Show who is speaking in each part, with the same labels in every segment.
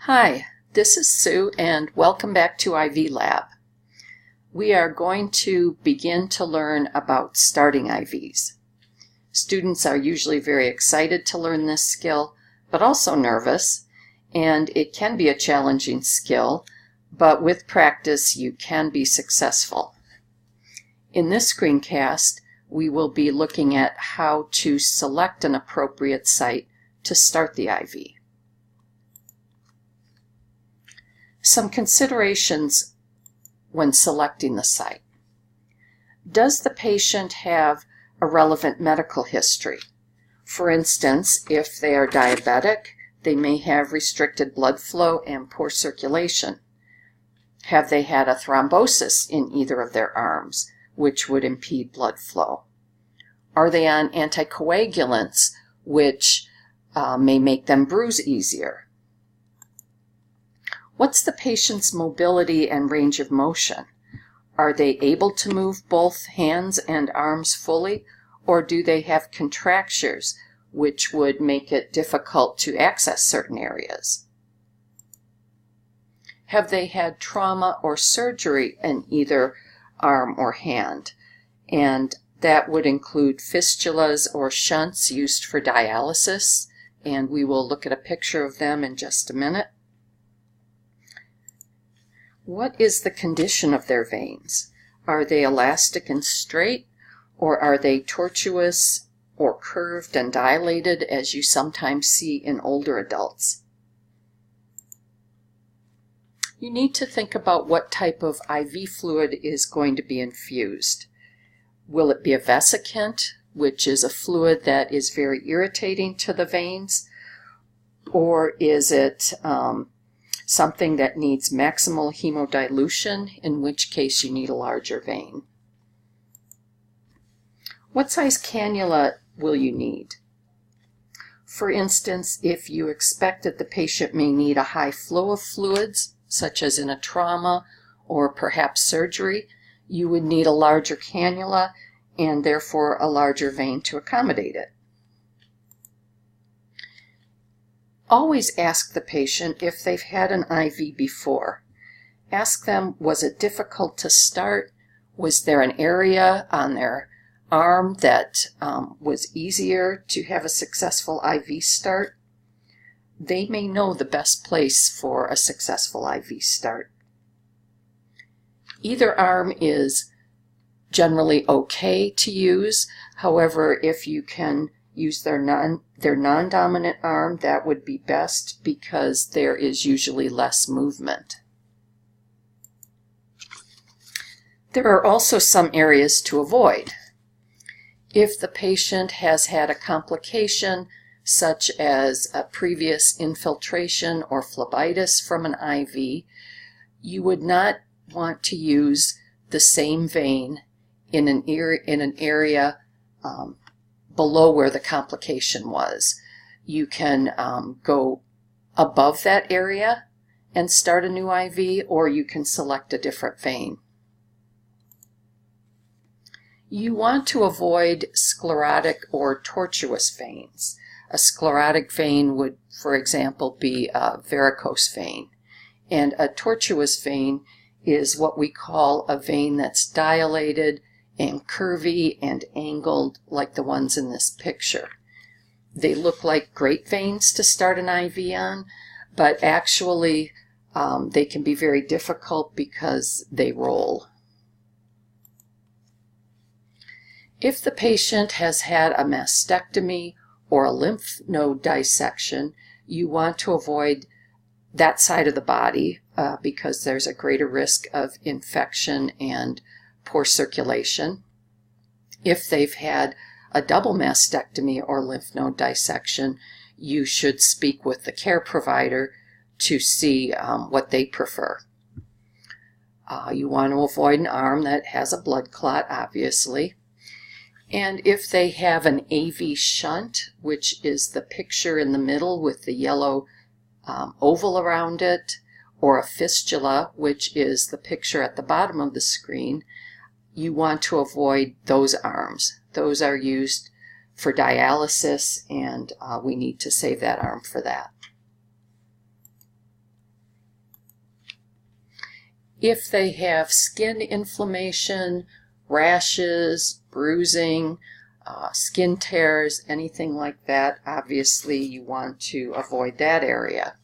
Speaker 1: Hi, this is Sue and welcome back to IV Lab. We are going to begin to learn about starting IVs. Students are usually very excited to learn this skill, but also nervous, and it can be a challenging skill, but with practice you can be successful. In this screencast, we will be looking at how to select an appropriate site to start the IV. Some considerations when selecting the site. Does the patient have a relevant medical history? For instance, if they are diabetic, they may have restricted blood flow and poor circulation. Have they had a thrombosis in either of their arms, which would impede blood flow? Are they on anticoagulants, which may make them bruise easier? What's the patient's mobility and range of motion? Are they able to move both hands and arms fully, or do they have contractures, which would make it difficult to access certain areas? Have they had trauma or surgery in either arm or hand? And that would include fistulas or shunts used for dialysis, and we will look at a picture of them in just a minute. What is the condition of their veins? Are they elastic and straight, or are they tortuous or curved and dilated, as you sometimes see in older adults? You need to think about what type of IV fluid is going to be infused. Will it be a vesicant, which is a fluid that is very irritating to the veins, or is it something that needs maximal hemodilution, in which case you need a larger vein? What size cannula will you need? For instance, if you expect that the patient may need a high flow of fluids, such as in a trauma or perhaps surgery, you would need a larger cannula and therefore a larger vein to accommodate it. Always ask the patient if they've had an IV before. Ask them, was it difficult to start? Was there an area on their arm that was easier to have a successful IV start? They may know the best place for a successful IV start. Either arm is generally okay to use. However, if you can use their non-dominant arm, that would be best because there is usually less movement. There are also some areas to avoid. If the patient has had a complication such as a previous infiltration or phlebitis from an IV, you would not want to use the same vein in an area below where the complication was. You can go above that area and start a new IV, or you can select a different vein. You want to avoid sclerotic or tortuous veins. A sclerotic vein would, for example, be a varicose vein, and a tortuous vein is what we call a vein that's dilated and curvy and angled, like the ones in this picture. They look like great veins to start an IV on, but actually they can be very difficult because they roll. If the patient has had a mastectomy or a lymph node dissection, you want to avoid that side of the body because there's a greater risk of infection and poor circulation. If they've had a double mastectomy or lymph node dissection, you should speak with the care provider to see what they prefer. You want to avoid an arm that has a blood clot, obviously. And if they have an AV shunt, which is the picture in the middle with the yellow oval around it, or a fistula, which is the picture at the bottom of the screen, you want to avoid those arms. Those are used for dialysis, and we need to save that arm for that. If they have skin inflammation, rashes, bruising, skin tears, anything like that, obviously you want to avoid that area.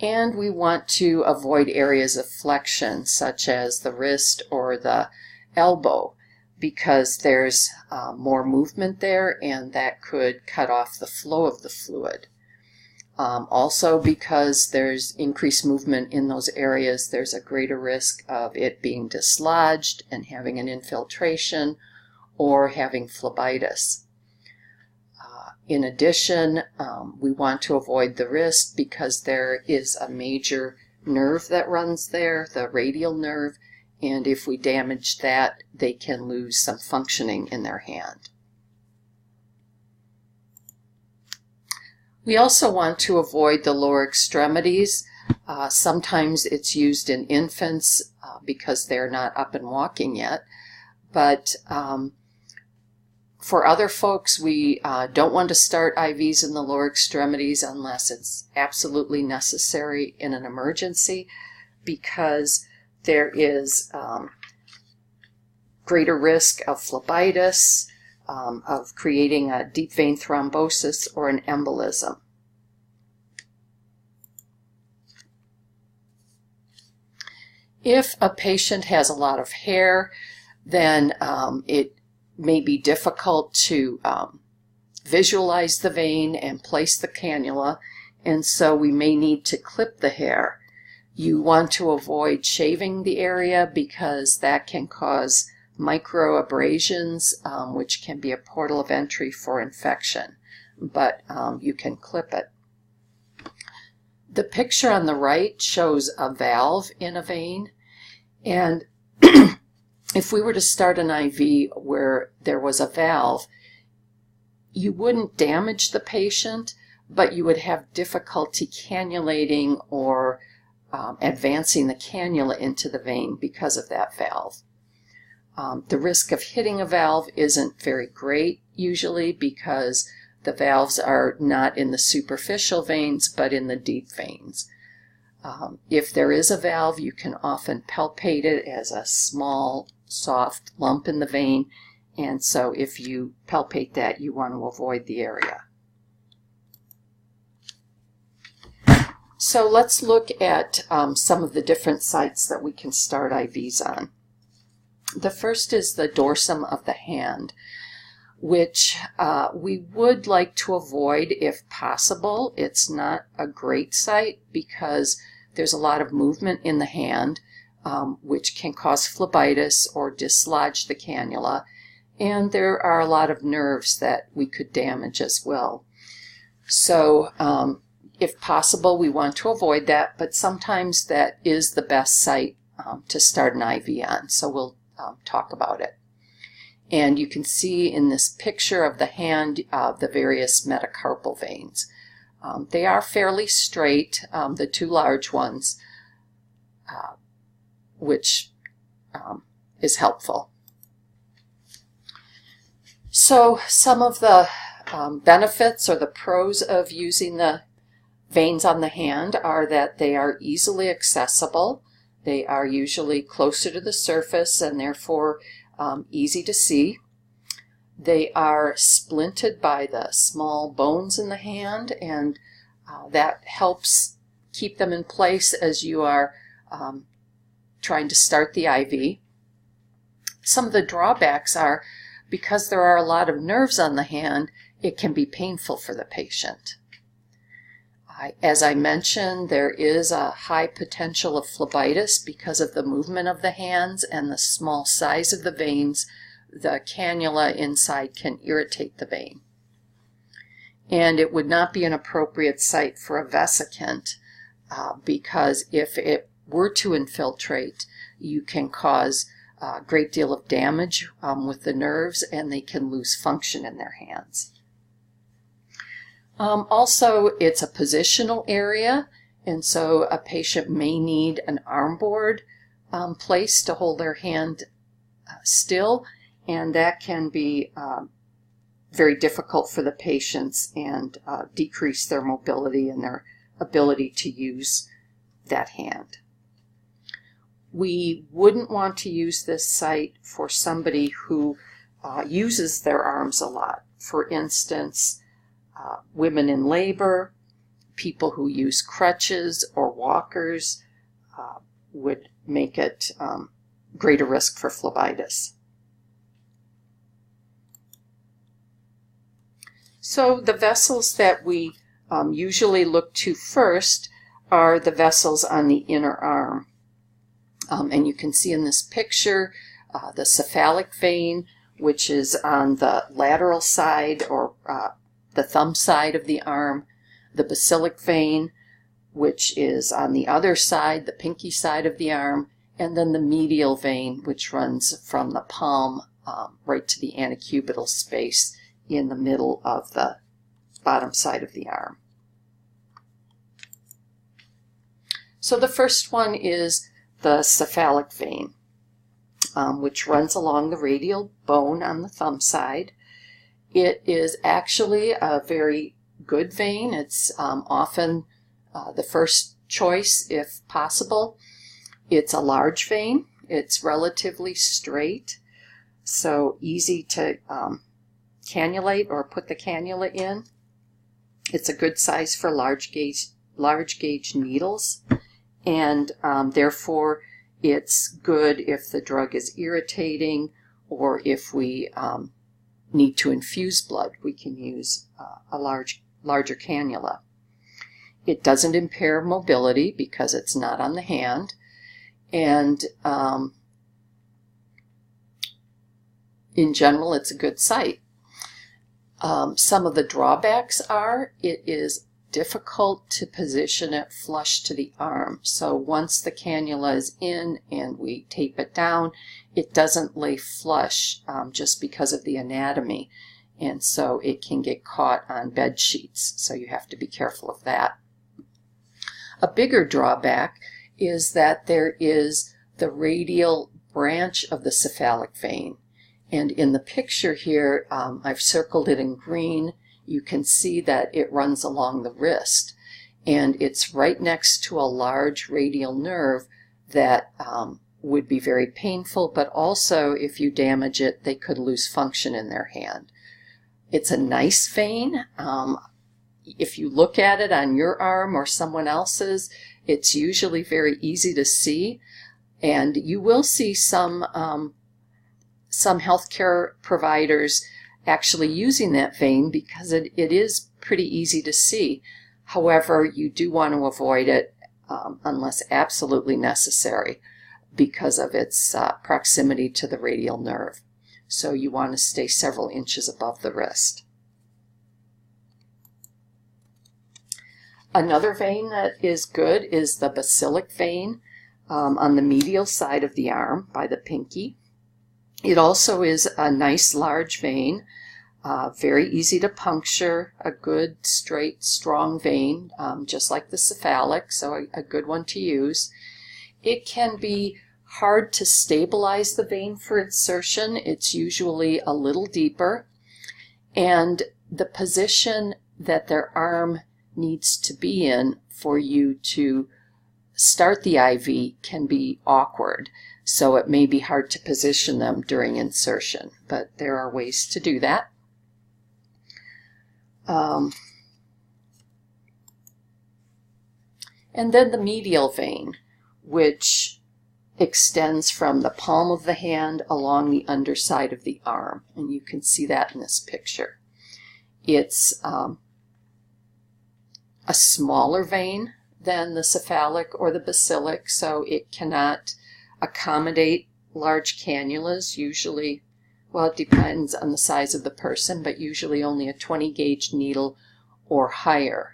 Speaker 1: And we want to avoid areas of flexion, such as the wrist or the elbow, because there's more movement there, and that could cut off the flow of the fluid. Also, because there's increased movement in those areas, there's a greater risk of it being dislodged and having an infiltration or having phlebitis. In addition, we want to avoid the wrist because there is a major nerve that runs there, the radial nerve, and if we damage that, they can lose some functioning in their hand. We also want to avoid the lower extremities. Sometimes it's used in infants because they're not up and walking yet, but for other folks, we don't want to start IVs in the lower extremities unless it's absolutely necessary in an emergency, because there is greater risk of phlebitis, of creating a deep vein thrombosis or an embolism. If a patient has a lot of hair, then it may be difficult to visualize the vein and place the cannula, and so we may need to clip the hair. You want to avoid shaving the area because that can cause microabrasions, which can be a portal of entry for infection, but you can clip it. The picture on the right shows a valve in a vein, and if we were to start an IV where there was a valve, you wouldn't damage the patient, but you would have difficulty cannulating or advancing the cannula into the vein because of that valve. The risk of hitting a valve isn't very great usually because the valves are not in the superficial veins but in the deep veins. If there is a valve, you can often palpate it as a small, soft lump in the vein, and so if you palpate that, you want to avoid the area. So let's look at some of the different sites that we can start IVs on. The first is the dorsum of the hand, which we would like to avoid if possible. It's not a great site because there's a lot of movement in the hand, which can cause phlebitis or dislodge the cannula, and there are a lot of nerves that we could damage as well. So if possible, we want to avoid that, but sometimes that is the best site to start an IV on, so we'll talk about it. And you can see in this picture of the hand the various metacarpal veins. They are fairly straight, the two large ones, which is helpful. So some of the benefits or the pros of using the veins on the hand are that they are easily accessible. They are usually closer to the surface and therefore easy to see. They are splinted by the small bones in the hand, and that helps keep them in place as you are trying to start the IV. Some of the drawbacks are because there are a lot of nerves on the hand, it can be painful for the patient. As I mentioned, there is a high potential of phlebitis because of the movement of the hands and the small size of the veins. The cannula inside can irritate the vein. And it would not be an appropriate site for a vesicant because if it were to infiltrate, you can cause a great deal of damage with the nerves, and they can lose function in their hands. Also, it's a positional area, and so a patient may need an arm board place to hold their hand still, and that can be very difficult for the patients and decrease their mobility and their ability to use that hand. We wouldn't want to use this site for somebody who uses their arms a lot. For instance, women in labor, people who use crutches or walkers would make it greater risk for phlebitis. So the vessels that we usually look to first are the vessels on the inner arm. And you can see in this picture the cephalic vein, which is on the lateral side or the thumb side of the arm, the basilic vein, which is on the other side, the pinky side of the arm, and then the medial vein, which runs from the palm right to the antecubital space in the middle of the bottom side of the arm. So the first one is the cephalic vein, which runs along the radial bone on the thumb side. It is actually a very good vein. It's often the first choice if possible. It's a large vein. It's relatively straight, so easy to cannulate or put the cannula in. It's a good size for large gauge needles, and therefore it's good if the drug is irritating or if we need to infuse blood. We can use a larger cannula. It doesn't impair mobility because it's not on the hand, and in general it's a good site. Some of the drawbacks are it is difficult to position it flush to the arm. So once the cannula is in and we tape it down, it doesn't lay flush just because of the anatomy. And so it can get caught on bed sheets. So you have to be careful of that. A bigger drawback is that there is the radial branch of the cephalic vein. And in the picture here, I've circled it in green. You can see that it runs along the wrist, and it's right next to a large radial nerve that would be very painful, but also if you damage it, they could lose function in their hand. It's a nice vein. If you look at it on your arm or someone else's, it's usually very easy to see, and you will see some healthcare providers actually using that vein because it is pretty easy to see. However, you do want to avoid it unless absolutely necessary because of its proximity to the radial nerve. So you want to stay several inches above the wrist. Another vein that is good is the basilic vein on the medial side of the arm by the pinky. It also is a nice large vein, very easy to puncture, a good, straight, strong vein, just like the cephalic, so a good one to use. It can be hard to stabilize the vein for insertion. It's usually a little deeper, and the position that their arm needs to be in for you to start the IV can be awkward. So it may be hard to position them during insertion, but there are ways to do that. And then the medial vein, which extends from the palm of the hand along the underside of the arm. And you can see that in this picture. It's a smaller vein than the cephalic or the basilic, so it cannot accommodate large cannulas. Usually, well, it depends on the size of the person, but usually only a 20 gauge needle or higher.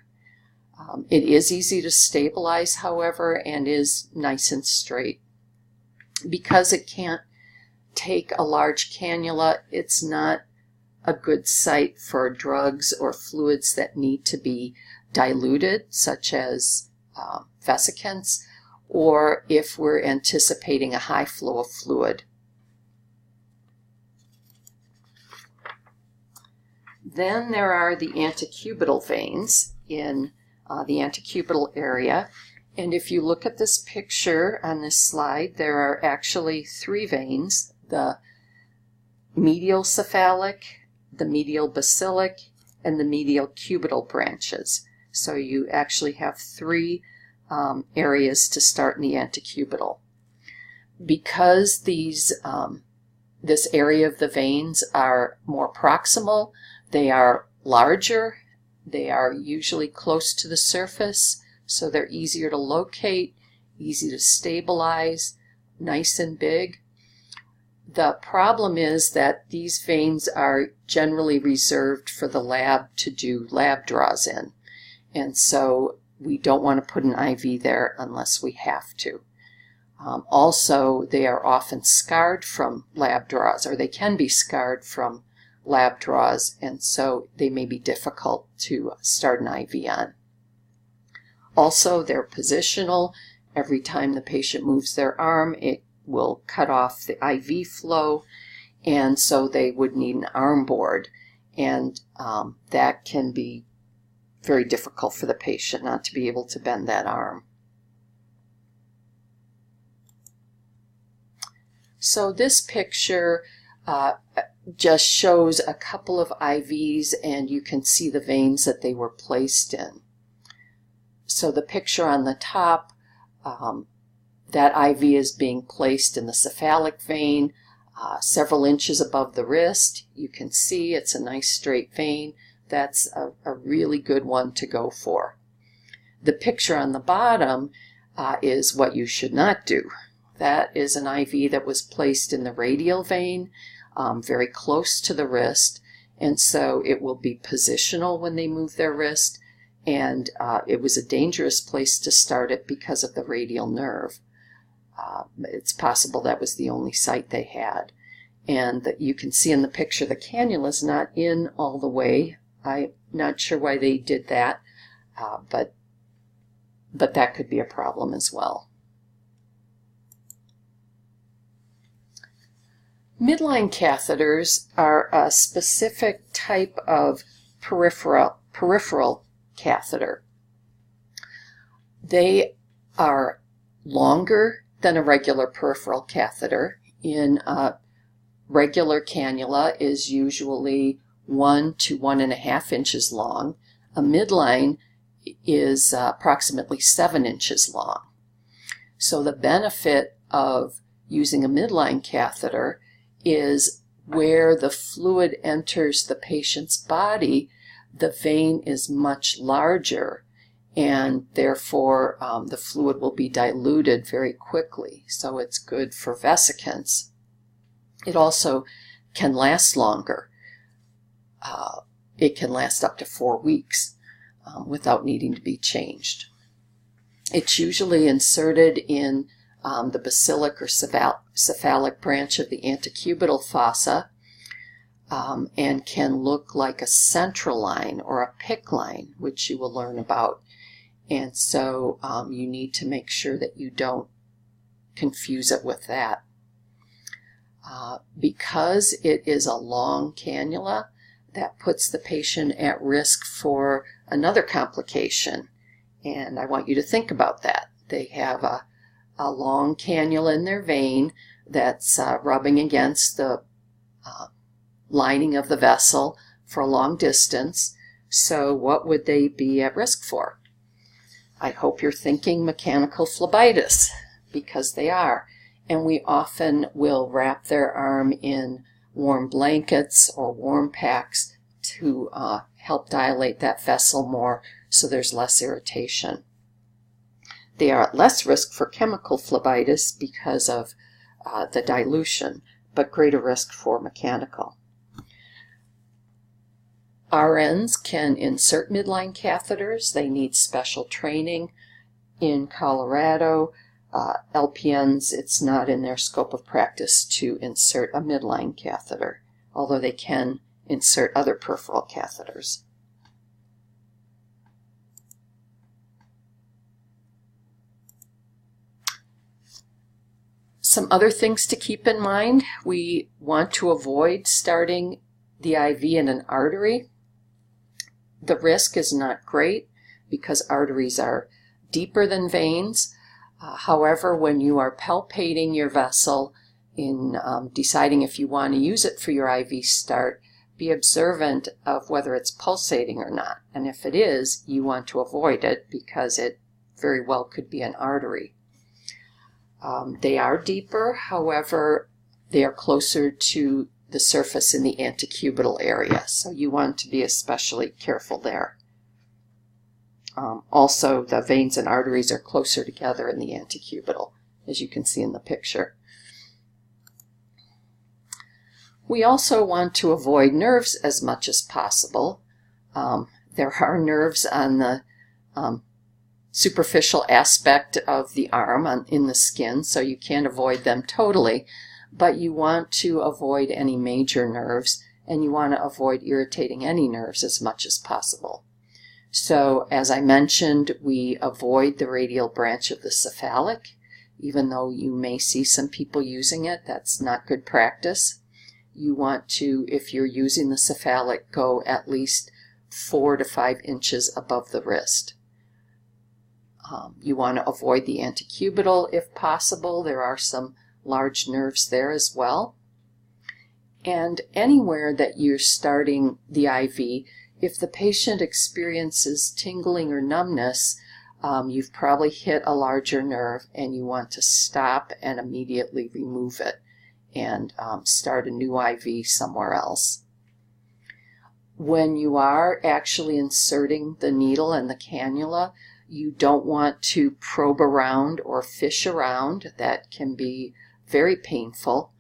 Speaker 1: It is easy to stabilize, however, and is nice and straight. Because it can't take a large cannula, it's not a good site for drugs or fluids that need to be diluted, such as vesicants, or if we're anticipating a high flow of fluid. Then there are the antecubital veins in the antecubital area, And if you look at this picture on this slide, there are actually three veins: the medial cephalic, the medial basilic, and the medial cubital branches. So you actually have three areas to start in the antecubital. Because this area of the veins are more proximal, they are larger, they are usually close to the surface, so they're easier to locate, easy to stabilize, nice and big. The problem is that these veins are generally reserved for the lab to do lab draws in, and so we don't want to put an IV there unless we have to. Also, they are often scarred from lab draws, or they can be scarred from lab draws, and so they may be difficult to start an IV on. Also, they're positional. Every time the patient moves their arm, it will cut off the IV flow, and so they would need an arm board, and that can be very difficult for the patient not to be able to bend that arm. So this picture just shows a couple of IVs, and you can see the veins that they were placed in. So the picture on the top, that IV is being placed in the cephalic vein, several inches above the wrist. You can see it's a nice straight vein. That's a really good one to go for. The picture on the bottom is what you should not do. That is an IV that was placed in the radial vein, very close to the wrist, and so it will be positional when they move their wrist, and it was a dangerous place to start it because of the radial nerve. It's possible that was the only site they had. And that you can see in the picture the cannula is not in all the way. I'm not sure why they did that, but that could be a problem as well. Midline catheters are a specific type of peripheral catheter. They are longer than a regular peripheral catheter. In a regular cannula is usually 1 to 1.5 inches long. A midline is approximately 7 inches long. So the benefit of using a midline catheter is where the fluid enters the patient's body, the vein is much larger, and therefore the fluid will be diluted very quickly. So it's good for vesicants. It also can last longer. It can last up to 4 weeks without needing to be changed. It's usually inserted in the basilic or cephalic branch of the antecubital fossa, and can look like a central line or a PICC line, which you will learn about. And so you need to make sure that you don't confuse it with that. Because it is a long cannula, that puts the patient at risk for another complication, and I want you to think about that. They have a long cannula in their vein that's rubbing against the lining of the vessel for a long distance. So what would they be at risk for? I hope you're thinking mechanical phlebitis, because they are. And we often will wrap their arm in warm blankets or warm packs to help dilate that vessel more so there's less irritation. They are at less risk for chemical phlebitis because of the dilution, but greater risk for mechanical. RNs can insert midline catheters. They need special training. In Colorado, LPNs, it's not in their scope of practice to insert a midline catheter, although they can insert other peripheral catheters. Some other things to keep in mind: we want to avoid starting the IV in an artery. The risk is not great because arteries are deeper than veins. However, when you are palpating your vessel in deciding if you want to use it for your IV start, be observant of whether it's pulsating or not. And if it is, you want to avoid it because it very well could be an artery. They are deeper, however, they are closer to the surface in the antecubital area, so you want to be especially careful there. Also, the veins and arteries are closer together in the antecubital, as you can see in the picture. We also want to avoid nerves as much as possible. There are nerves on the superficial aspect of the arm in the skin, so you can't avoid them totally, but you want to avoid any major nerves, and you want to avoid irritating any nerves as much as possible. So, as I mentioned, we avoid the radial branch of the cephalic. Even though you may see some people using it, that's not good practice. You want to, if you're using the cephalic, go at least 4 to 5 inches above the wrist. You want to avoid the antecubital if possible. There are some large nerves there as well. And anywhere that you're starting the IV, if the patient experiences tingling or numbness, you've probably hit a larger nerve and you want to stop and immediately remove it and start a new IV somewhere else. When you are actually inserting the needle and the cannula, you don't want to probe around or fish around. That can be very painful.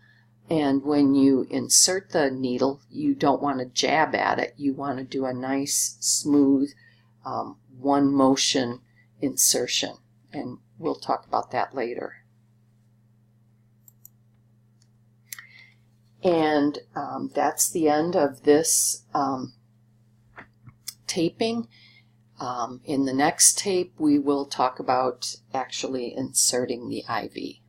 Speaker 1: And when you insert the needle, you don't want to jab at it. You want to do a nice, smooth, one motion insertion. And we'll talk about that later. And that's the end of this taping. In the next tape, we will talk about actually inserting the IV.